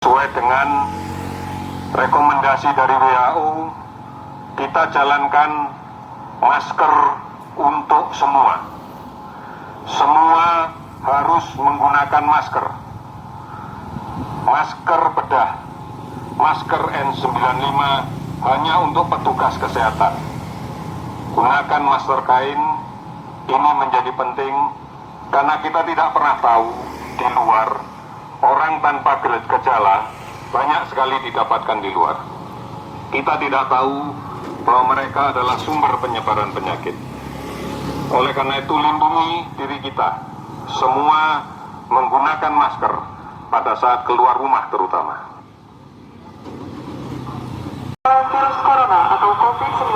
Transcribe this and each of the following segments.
Sesuai dengan rekomendasi dari WHO, kita jalankan masker untuk semua. Semua harus menggunakan masker. Masker bedah, masker N95 hanya untuk petugas kesehatan. Gunakan masker kain, ini menjadi penting karena kita tidak pernah tahu di luar orang tanpa gejala banyak sekali didapatkan di luar. Kita tidak tahu bahwa mereka adalah sumber penyebaran penyakit. Oleh karena itu, lindungi diri kita semua menggunakan masker pada saat keluar rumah terutama. Virus corona atau COVID-19,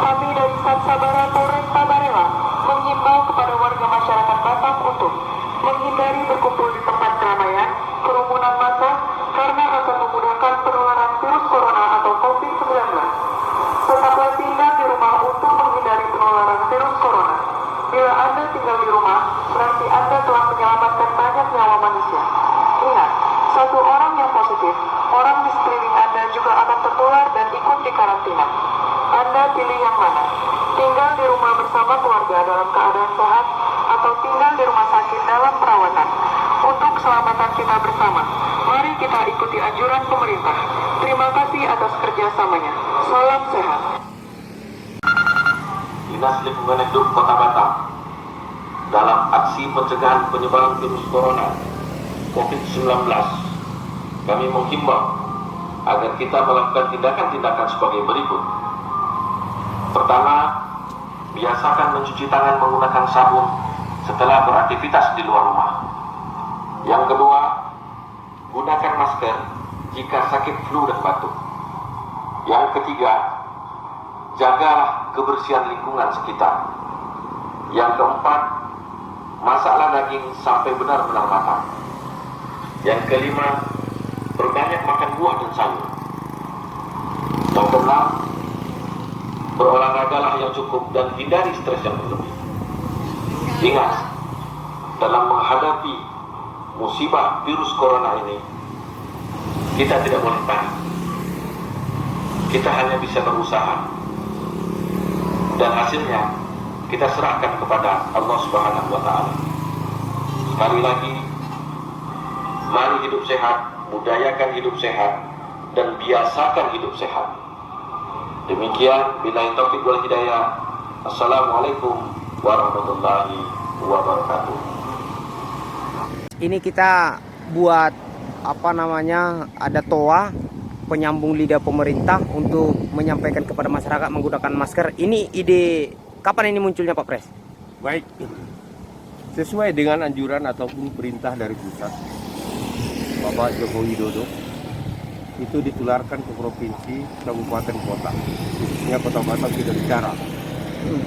kami dari Satsabara Polres Tabarewa mengimbau kepada warga masyarakat Batam untuk menghindari berkumpul di tempat keramaian, kerumunan massa karena akan memudahkan penularan virus corona atau COVID-19. Tetaplah tinggal di rumah untuk menghindari penularan virus corona. Bila Anda tinggal di rumah, berarti Anda telah menyelamatkan banyak nyawa manusia. Ingat, satu orang yang positif, orang di sekeliling Anda juga akan tertular dan ikut dikarantina. Anda pilih yang mana? Tinggal di rumah bersama keluarga dalam keadaan sehat atau tinggal di rumah sakit dalam perawatan. Untuk keselamatan kita bersama, mari kita ikuti anjuran pemerintah. Terima kasih atas kerjasamanya. Salam sehat. Dinas Lingkungan Hidup Kota Batam dalam aksi pencegahan penyebaran virus corona COVID-19, kami menghimbau agar kita melakukan tindakan-tindakan sebagai berikut. Pertama, biasakan mencuci tangan menggunakan sabun setelah beraktivitas di luar rumah. Yang kedua, gunakan masker jika sakit flu dan batuk. Yang ketiga, jagalah kebersihan lingkungan sekitar. Yang keempat, masaklah daging sampai benar-benar matang. Yang kelima, perbanyak makan buah dan sayur. Yang keenam, berolahragalah yang cukup dan hindari stres yang berlebih. Ingat, dalam menghadapi musibah virus corona ini, kita tidak boleh panik. Kita hanya bisa berusaha, dan hasilnya kita serahkan kepada Allah Subhanahu wa Ta'ala. Sekali lagi, mari hidup sehat, budayakan hidup sehat, dan biasakan hidup sehat. Demikian, billahi taufiq wal hidayah. Assalamualaikum warahmatullahi wabarakatuh. Ini kita buat ada toa penyambung lidah pemerintah untuk menyampaikan kepada masyarakat menggunakan masker. Ini ide kapan ini munculnya, Pak Pres? Baik, sesuai dengan anjuran ataupun perintah dari pusat Bapak Joko Widodo, itu ditularkan ke provinsi, kabupaten, kota, khususnya Kota Batam sudah bicara.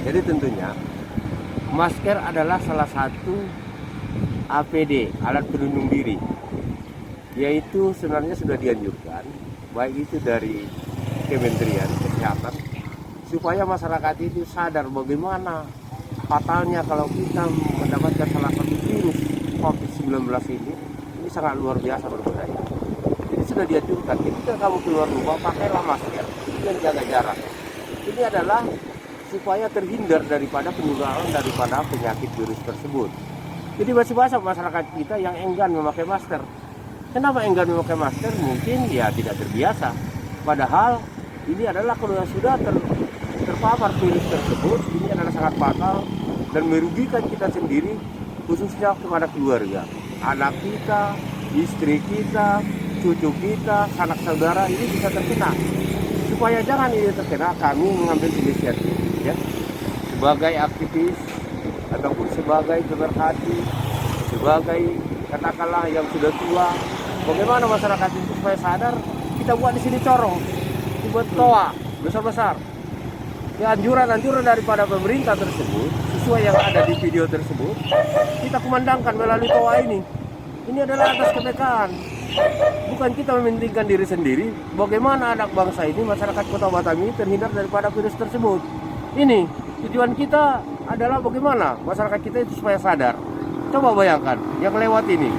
Jadi tentunya masker adalah salah satu APD, alat pelindung diri, yaitu sebenarnya sudah dianjurkan, baik itu dari Kementerian Kesehatan, supaya masyarakat itu sadar bagaimana fatalnya kalau kita mendapatkan salah satu virus COVID-19 ini sangat luar biasa berbahaya. Jadi sudah dianjurkan, ketika kamu keluar rumah pakailah masker dan jaga jarak. Ini adalah supaya terhindar daripada penularan daripada penyakit virus tersebut. Jadi masih banyak masyarakat kita yang enggan memakai masker. Kenapa enggan memakai masker? Mungkin ya tidak terbiasa. Padahal ini adalah kalau sudah terpapar virus tersebut, ini adalah sangat fatal dan merugikan kita sendiri, khususnya kepada keluarga. Anak kita, istri kita, cucu kita, sanak saudara ini bisa terkena. Supaya jangan ini terkena, kami mengambil inisiatif ya, sebagai aktivis ataupun sebagai pemerhati, sebagai katakanlah yang sudah tua, bagaimana masyarakat itu supaya sadar. Kita buat di sini corong, dibuat toa besar-besar. Ya, anjuran daripada pemerintah tersebut sesuai yang ada di video tersebut kita kumandangkan melalui toa ini. Ini adalah atas kepekaan, bukan kita mementingkan diri sendiri. Bagaimana anak bangsa ini, masyarakat Kota Batam ini terhindar daripada virus tersebut. Ini tujuan kita adalah bagaimana masyarakat kita itu supaya sadar. Coba bayangkan yang lewat ini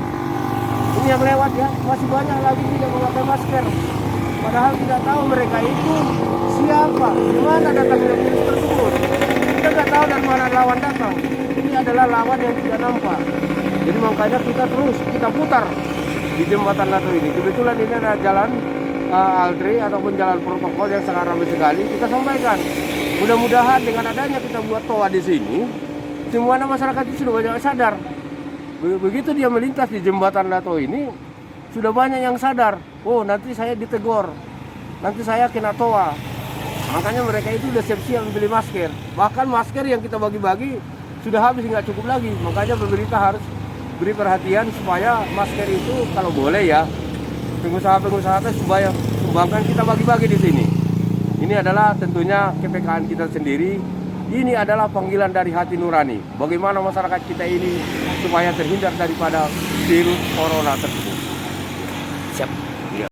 yang lewat ya, masih banyak lagi tidak memakai masker. Padahal tidak tahu mereka itu siapa, di mana datangnya virus tersebut. Kita nggak tahu dari mana lawan datang. Ini adalah lawan yang tidak nampak. Jadi makanya kita putar di jembatan Lato ini. Kebetulan ini adalah jalan Aldri ataupun jalan protokol yang sangat ramai sekali. Kita sampaikan. Mudah-mudahan dengan adanya kita buat toa di sini, semua masyarakat itu sudah banyak sadar. Begitu dia melintas di jembatan Lato ini, sudah banyak yang sadar. Oh, nanti saya ditegur, nanti saya kena toa. Makanya mereka itu sudah siap-siap membeli masker. Bahkan masker yang kita bagi-bagi sudah habis, nggak cukup lagi. Makanya pemerintah harus beri perhatian supaya masker itu kalau boleh ya, pengusaha-pengusaha supaya sumbangkan kita bagi-bagi di sini. Ini adalah tentunya kepekaan kita sendiri. Ini adalah panggilan dari hati nurani. Bagaimana masyarakat kita ini supaya terhindar daripada virus corona tersebut.